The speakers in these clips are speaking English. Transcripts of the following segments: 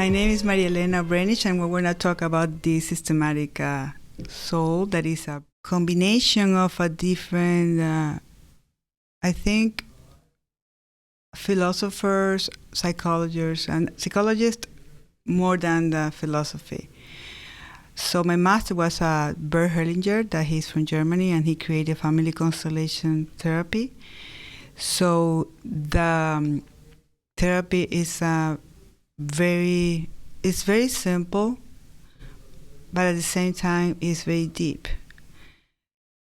My name is Marielena Obrenic, and we're going to talk about the systematic soul. That is a combination of a different, I think, philosophers, psychologists, more than the philosophy. So my master was Bert Hellinger, that he's from Germany, and he created family constellation therapy. So the therapy is very simple, but at the same time it's very deep.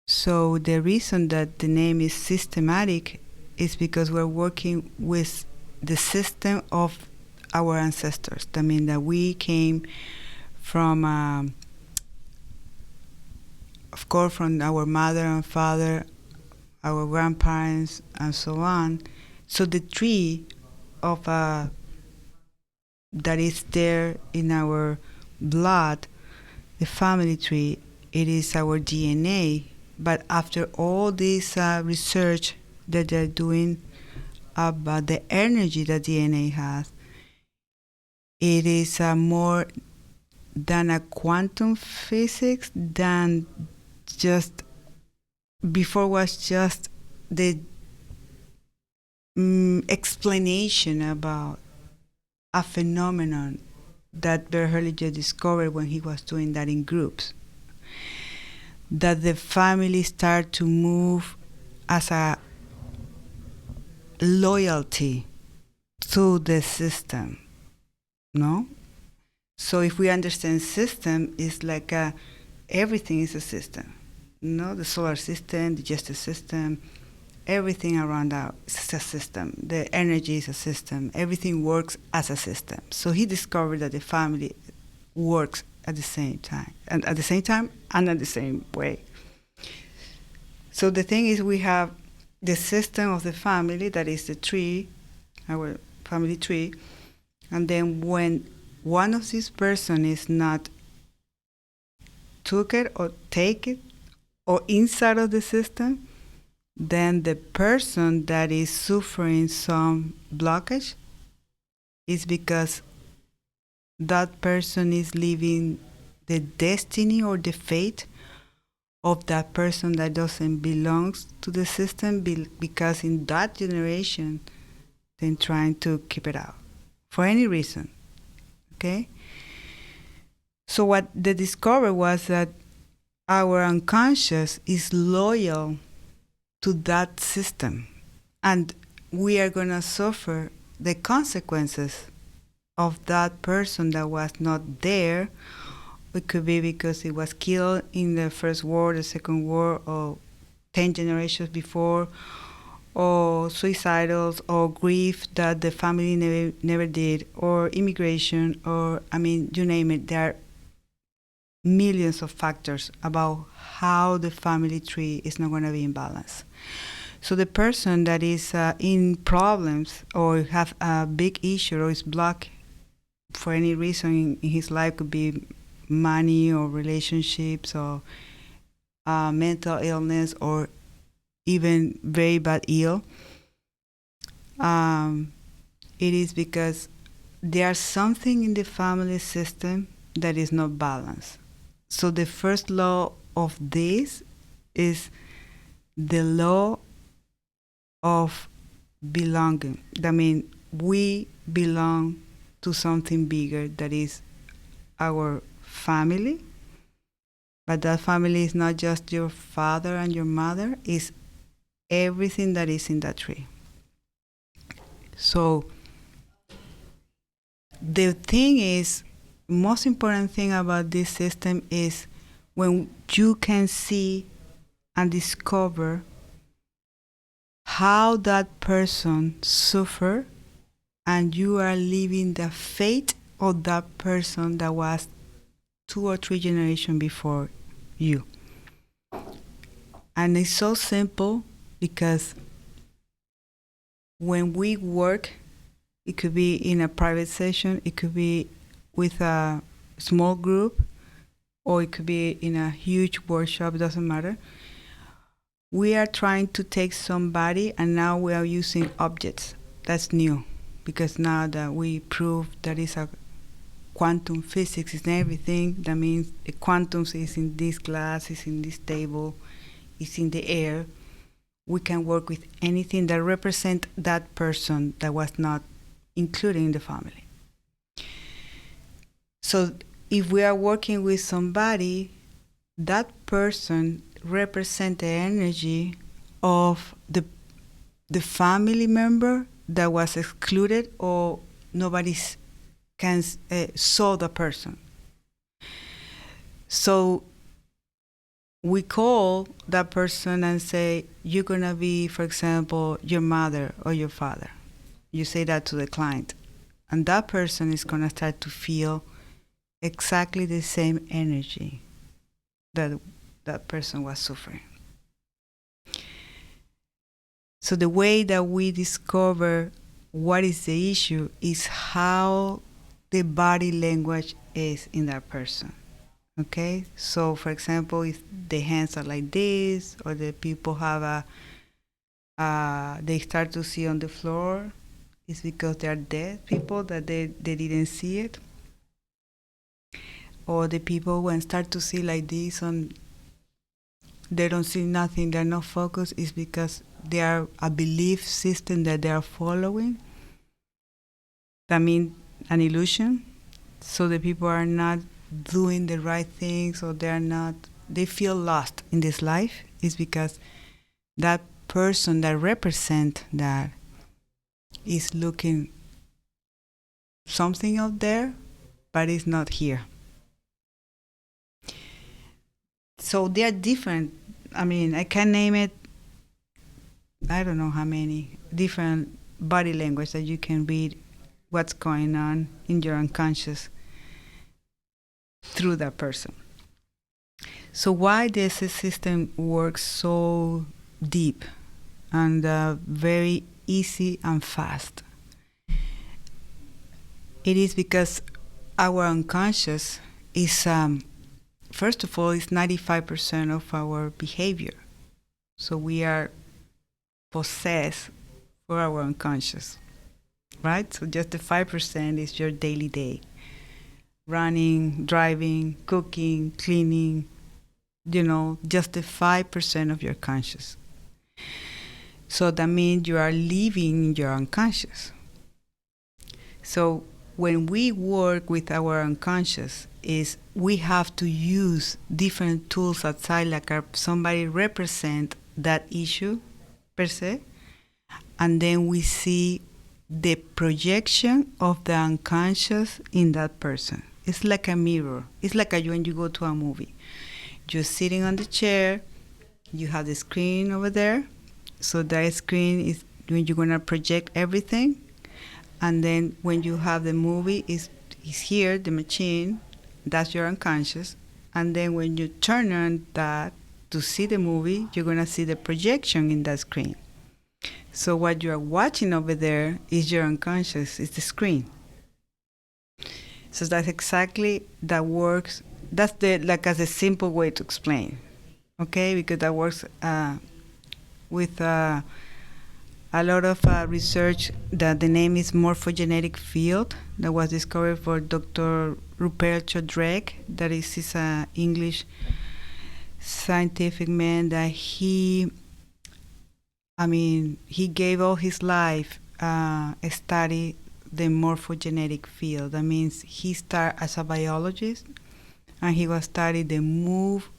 So the reason that the name is systematic is because we're working with the system of our ancestors. That means that we came from, of course, from our mother and father, our grandparents, and so on. So the tree of that is there in our blood, the family tree, it is our DNA. But after all this research that they're doing about the energy that DNA has, it is more than a quantum physics, than just before was just the explanation about a phenomenon that Bert Hellinger discovered when he was doing that in groups. That the family start to move as a loyalty to the system, no? So if we understand system, it's like everything is a system, no? The solar system, the digestive system, everything around us is a system. The energy is a system. Everything works as a system. So he discovered that the family works at the same time, and at the same way. So the thing is, we have the system of the family, that is the tree, our family tree, and then when one of these person is not took it or take it or inside of the system, then the person that is suffering some blockage is because that person is living the destiny or the fate of that person that doesn't belong to the system, because in that generation they're trying to keep it out for any reason. Okay? So what they discovered was that our unconscious is loyal to that system, and we are going to suffer the consequences of that person that was not there. It could be because it was killed in the First War, the Second War, or 10 generations before, or suicidals, or grief that the family never did, or immigration, or, I mean, you name it. There are millions of factors about how the family tree is not going to be in balance. So the person that is in problems or have a big issue or is blocked for any reason in his life, could be money or relationships or mental illness or even very bad ill, it is because there's something in the family system that is not balanced. So the first law of this is the law of belonging. I mean, we belong to something bigger that is our family, but that family is not just your father and your mother, it's everything that is in that tree. So the thing is, most important thing about this system is when you can see and discover how that person suffered, and you are living the fate of that person that was 2 or 3 generations before you. And it's so simple because when we work, it could be in a private session, it could be with a small group, or it could be in a huge workshop, doesn't matter. We are trying to take somebody, and now we are using objects. That's new, because now that we prove that is a quantum physics and everything. That means the quantums is in this glass, is in this table, is in the air. We can work with anything that represents that person that was not included in the family. So if we are working with somebody, that person represents the energy of the family member that was excluded or nobody can saw the person. So we call that person and say, you're going to be, for example, your mother or your father. You say that to the client. And that person is going to start to feel exactly the same energy that that person was suffering. So the way that we discover what is the issue is how the body language is in that person. Okay, so for example, if the hands are like this, or the people have they start to see on the floor, it's because they are dead people that they didn't see it. Or the people when start to see like this, they don't see nothing, they're not focused, is because they are a belief system that they are following. That means an illusion. So the people are not doing the right things, or they feel lost in this life, is because that person that represents that is looking something out there, but it's not here. So they are different. I mean, I can name it, I don't know how many different body language that you can read what's going on in your unconscious through that person. So why this system works so deep and very easy and fast? It is because our unconscious is, first of all, is 95% of our behavior. So we are possessed for our unconscious, right? So just the 5% is your daily day. Running, driving, cooking, cleaning, just the 5% of your conscious. So that means you are living in your unconscious. So when we work with our unconscious, is we have to use different tools outside, like somebody represent that issue per se, and then we see the projection of the unconscious in that person. It's like a mirror. It's like when you go to a movie. You're sitting on the chair, you have the screen over there, so that screen is when you're going to project everything, and then when you have the movie, is here, the machine, that's your unconscious, and then when you turn on that to see the movie, you're going to see the projection in that screen. So what you are watching over there is your unconscious, is the screen. So that's exactly, that works. That's as a simple way to explain, okay? Because that works with a lot of research that the name is morphogenetic field that was discovered for Dr. Rupert Sheldrake. That is an English scientific man that he gave all his life study the morphogenetic field. That means he started as a biologist, and he was studying the move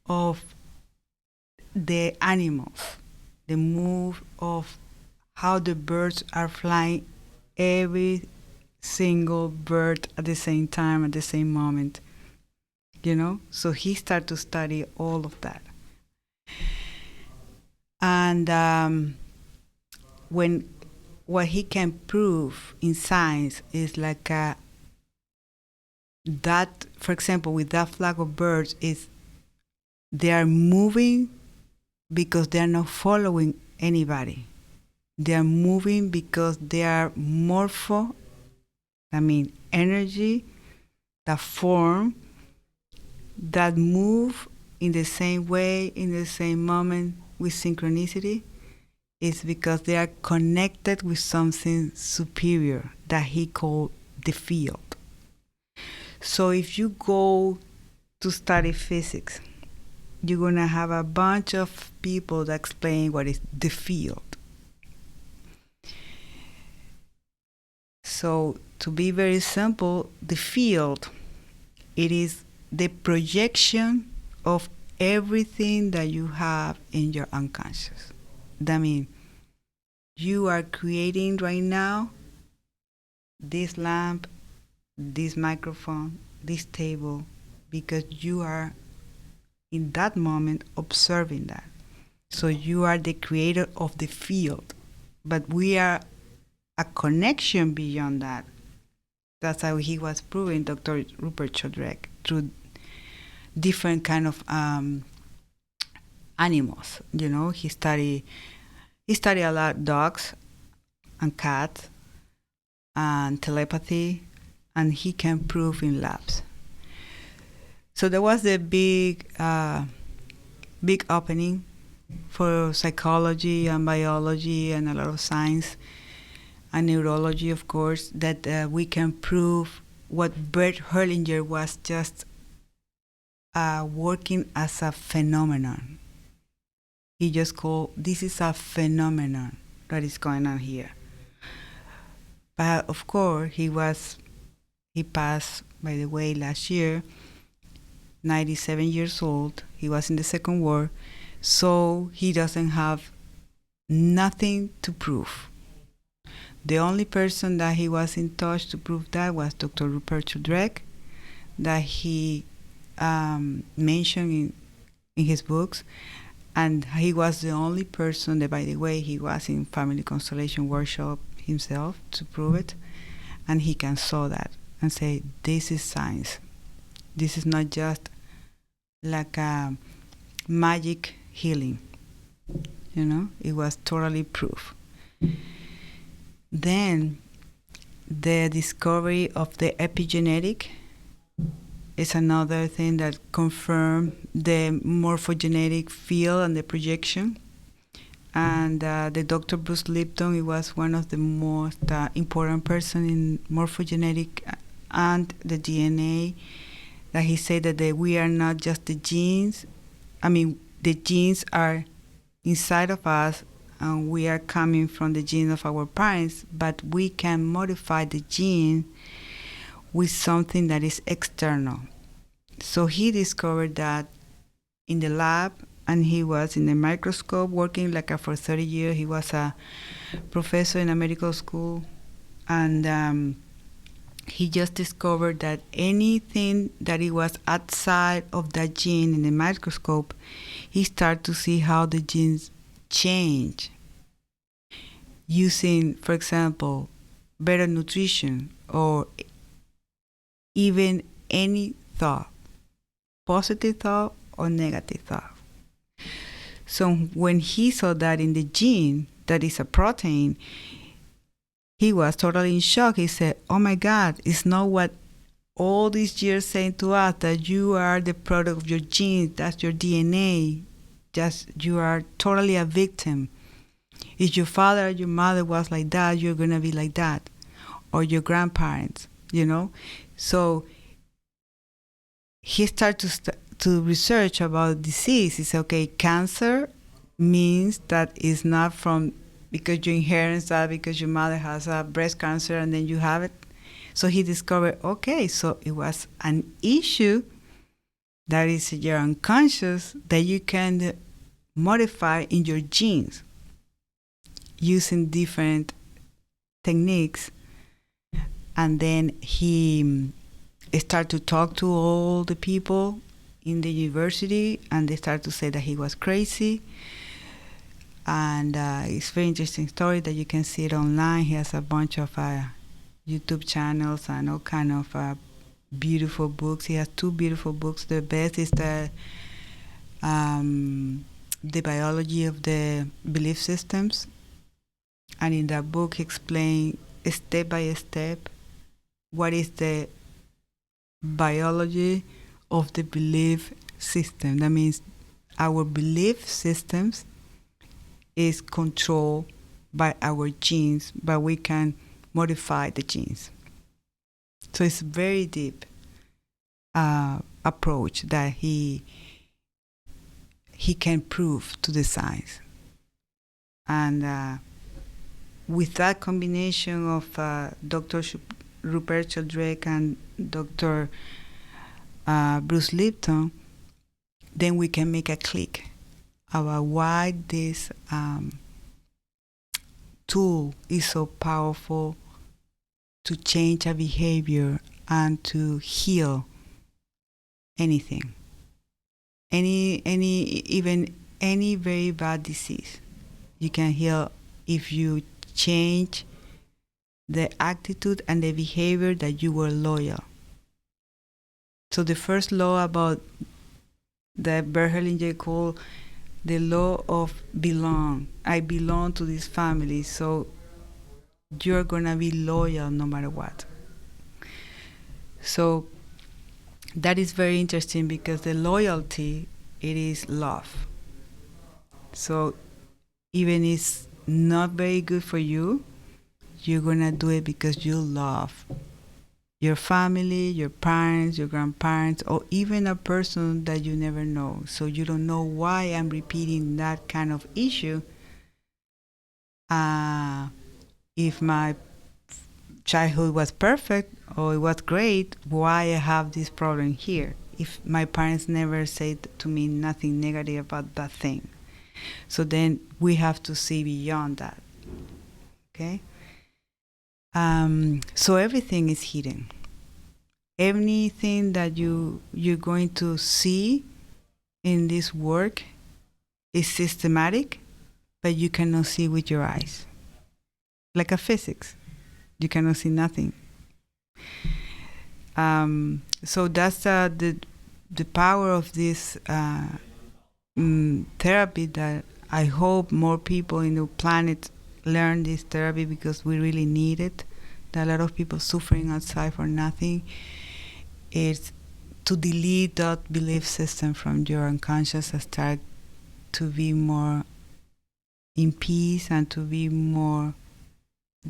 of the animals, the move of how the birds are flying, every single bird at the same time, at the same moment. So he started to study all of that. And what he can prove in science is like that, for example, with that flock of birds, is they are moving because they are not following anybody. They are moving because they are energy, that form, that move in the same way, in the same moment, with synchronicity, is because they are connected with something superior that he called the field. So if you go to study physics, you're going to have a bunch of people that explain what is the field. So to be very simple, the field, it is the projection of everything that you have in your unconscious. That means you are creating right now this lamp, this microphone, this table, because you are in that moment observing that. So you are the creator of the field, but we are a connection beyond that. That's how he was proving, Dr. Rupert Sheldrake, through different kind of animals. You know, he studied a lot dogs and cats and telepathy, and he can prove in labs. So there was a big opening for psychology and biology and a lot of science and neurology, of course, that we can prove what Bert Hellinger was just working as a phenomenon. He just called, this is a phenomenon that is going on here. But of course, he passed, by the way, last year, 97 years old. He was in the Second War, so he doesn't have nothing to prove. The only person that he was in touch to prove that was Dr. Rupert Sheldrake, that he mentioned in his books, and he was the only person that, by the way, he was in Family Constellation Workshop himself to prove it, and he can saw that and say, this is science. This is not just like a magic healing. You know, it was totally proof. Then the discovery of the epigenetic is another thing that confirmed the morphogenetic field and the projection. And the Dr. Bruce Lipton, he was one of the most important person in morphogenetic and the DNA, that he said that we are not just the genes. I mean, the genes are inside of us, and we are coming from the genes of our parents, but we can modify the gene with something that is external. So he discovered that in the lab, and he was in the microscope working for 30 years. He was a professor in a medical school, and he just discovered that anything that it was outside of that gene in the microscope, he started to see how the genes change using, for example, better nutrition or even any thought, positive thought or negative thought. So when he saw that in the gene, that is a protein, he was totally in shock. He said, oh my God, it's not what all these years saying to us that you are the product of your genes, that's your DNA, just you are totally a victim. If your father or your mother was like that, you're going to be like that. Or your grandparents, you know? So he started to research about disease. He said, okay, cancer means that it's not from because you inherit that, because your mother has a breast cancer and then you have it. So he discovered, okay, so it was an issue that is your unconscious that you can modify in your genes using different techniques. And then he started to talk to all the people in the university, and they started to say that he was crazy. And it's a very interesting story that you can see it online. He has a bunch of YouTube channels and all kind of beautiful books. He has 2 beautiful books. The best is the biology of the belief systems. And in that book, he explains step by step what is the biology of the belief system. That means our belief systems is controlled by our genes, but we can modify the genes. So it's very deep. approach that he can prove to the science. And with that combination of Dr. Rupert Sheldrake and Dr. Bruce Lipton, then we can make a click about why this tool is so powerful to change a behavior and to heal anything, even any very bad disease. You can heal if you change the attitude and the behavior that you were loyal. So the first law about that Bert Hellinger called the law of belong. I belong to this family, so you're gonna be loyal no matter what. So that is very interesting because the loyalty, it is love. So even if it's not very good for you, you're gonna do it because you love your family, your parents, your grandparents, or even a person that you never know. So you don't know why I'm repeating that kind of issue. If my childhood was perfect or it was great, why I have this problem here? If my parents never said to me nothing negative about that thing. So then we have to see beyond that. Okay? So everything is hidden. Anything that you're going to see in this work is systematic, but you cannot see with your eyes. Like a physics, you cannot see nothing. So that's the power of this therapy, that I hope more people in the planet learn this therapy, because we really need it. There are a lot of people suffering outside for nothing. It's to delete that belief system from your unconscious and start to be more in peace and to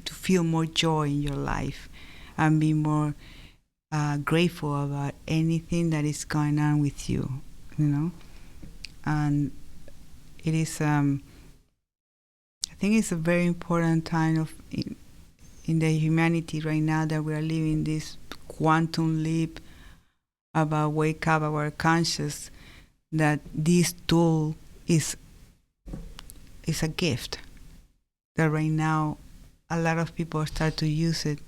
feel more joy in your life and be more grateful about anything that is going on with you, And it is, I think it's a very important time in the humanity right now, that we are living this quantum leap about wake up our conscious, that this tool is a gift, that right now a lot of people start to use it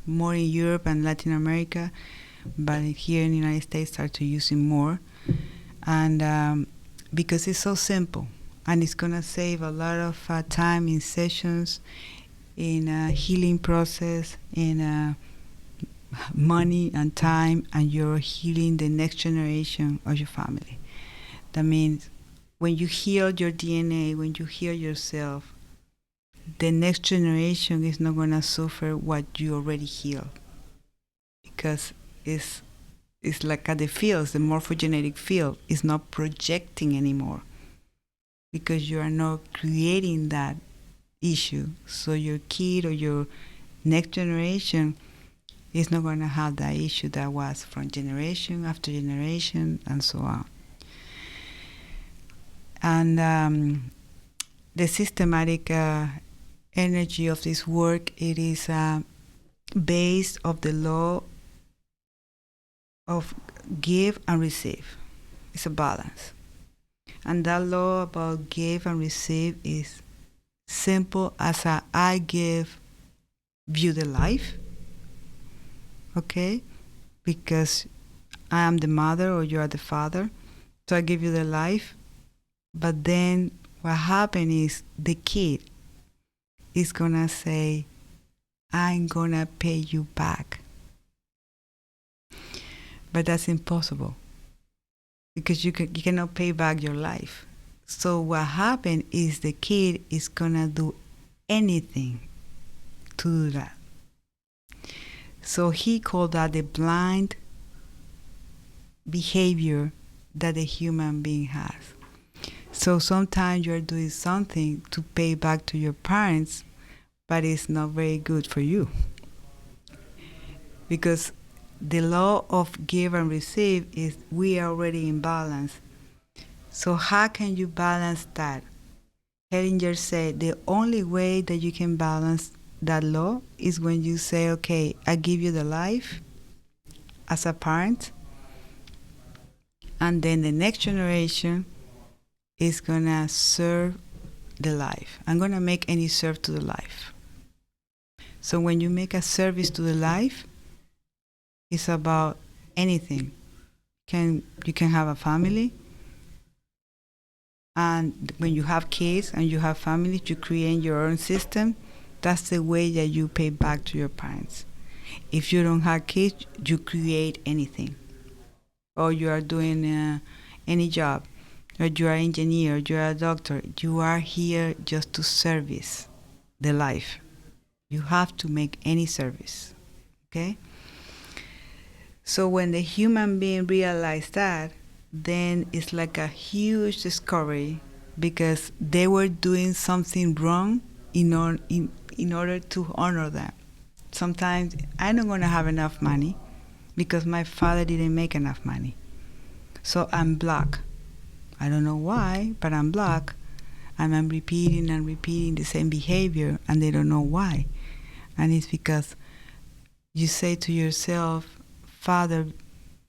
more in Europe and Latin America, but here in the United States start to use it more. And because it's so simple, and it's going to save a lot of time in sessions, in a healing process, in money and time, and you're healing the next generation of your family. That means when you heal your DNA, when you heal yourself, the next generation is not going to suffer what you already healed, because it's like at the fields, the morphogenetic field is not projecting anymore, because you are not creating that issue. So your kid or your next generation is not going to have that issue that was from generation after generation and so on. And the systematic energy of this work, it is based of the law of give and receive. It's a balance. And that law about give and receive is simple as I give you the life, okay? Because I am the mother or you are the father. So I give you the life. But then what happens is the kid is going to say, I'm going to pay you back. But that's impossible, because you cannot pay back your life. So what happens is the kid is going to do anything to do that. So he called that the blind behavior that a human being has. So sometimes you're doing something to pay back to your parents, but it's not very good for you. Because the law of give and receive is we are already in balance. So how can you balance that? Hellinger said the only way that you can balance that law is when you say, okay, I give you the life as a parent, and then the next generation is gonna serve the life. I'm gonna make any serve to the life. So when you make a service to the life, it's about anything. You can have a family, and when you have kids and you have families, you create your own system. That's the way that you pay back to your parents. If you don't have kids, you create anything, or you are doing any job, or you are an engineer, or you are a doctor. You are here just to service the life. You have to make any service, okay? So when the human being realized that, then it's like a huge discovery because they were doing something wrong in order to honor them. Sometimes I'm not going to have enough money because my father didn't make enough money. So I'm black. I don't know why, but I'm black. And I'm repeating and repeating the same behavior, and they don't know why. And it's because you say to yourself, Father,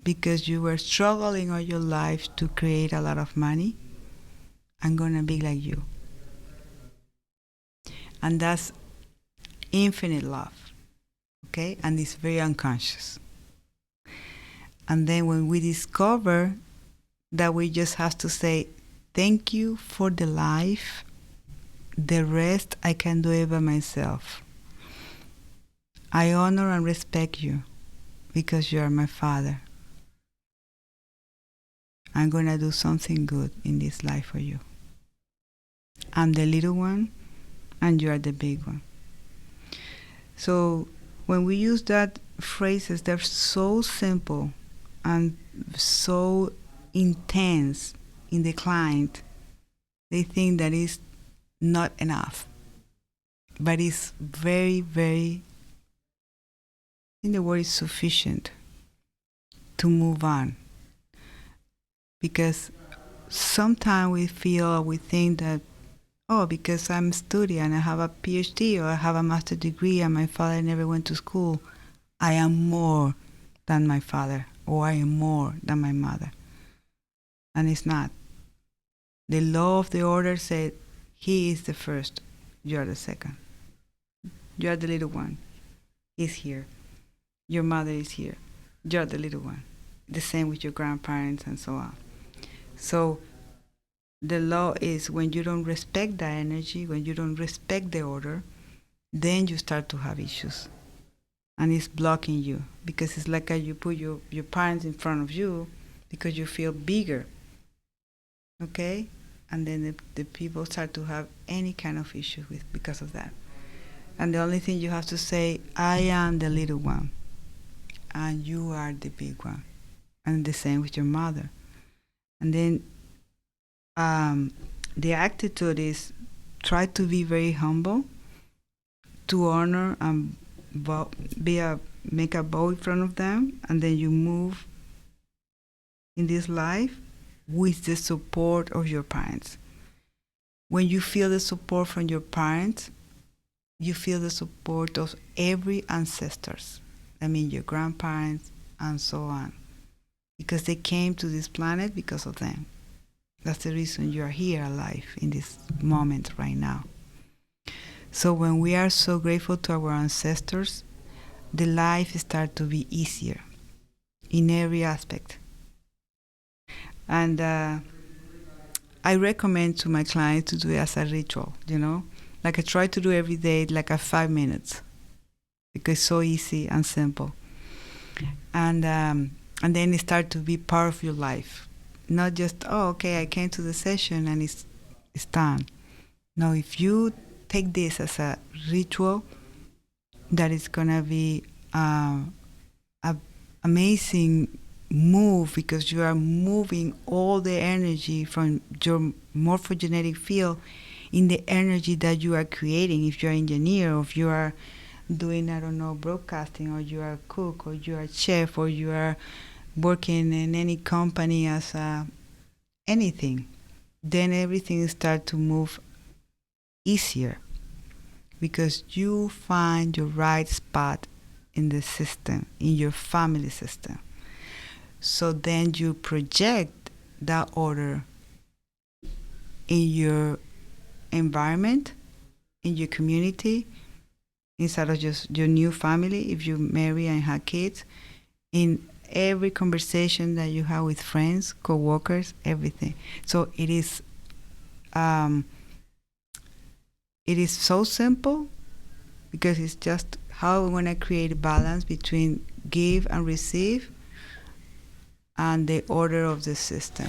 because you were struggling all your life to create a lot of money, I'm going to be like you. And that's infinite love, okay? And it's very unconscious. And then when we discover that we just have to say, thank you for the life, the rest I can do it by myself. I honor and respect you because you are my father. I'm going to do something good in this life for you. I'm the little one, and you are the big one. So when we use that phrases, they're so simple and so intense in the client, they think that is not enough. But it's very, very, in the word is sufficient to move on. Because sometimes we think that, oh, because I'm studying and I have a PhD or I have a master's degree and my father never went to school, I am more than my father or I am more than my mother. And it's not. The law of the order said, he is the first, you are the second. You are the little one. He's here. Your mother is here. You are the little one. The same with your grandparents and so on. So the law is when you don't respect that energy, when you don't respect the order, then you start to have issues. And it's blocking you because it's like you put your parents in front of you because you feel bigger. Okay? And then the people start to have any kind of issue because of that. And the only thing you have to say, I am the little one and you are the big one. And the same with your mother. And then the attitude is try to be very humble, to honor and make a bow in front of them, and then you move in this life with the support of your parents. When you feel the support from your parents, you feel the support of every ancestors. I mean your grandparents and so on. Because they came to this planet because of them. That's the reason you are here alive in this moment right now. So when we are so grateful to our ancestors, the life starts to be easier in every aspect. And I recommend to my clients to do it as a ritual, Like I try to do every day, like 5 minutes. Because it's so easy and simple. And then it starts to be part of your life. Not just, oh, okay, I came to the session and it's done. No, if you take this as a ritual, that is going to be an amazing move because you are moving all the energy from your morphogenetic field in the energy that you are creating. If you're an engineer or if you are doing, I don't know, broadcasting, or you are a cook, or you are a chef, or you are working in any company as anything, then everything starts to move easier because you find your right spot in the system, in your family system. So then you project that order in your environment, in your community, inside of just your new family, if you marry and have kids, in every conversation that you have with friends, co-workers, everything. So it is so simple because it's just how we want to create a balance between give and receive and the order of the system.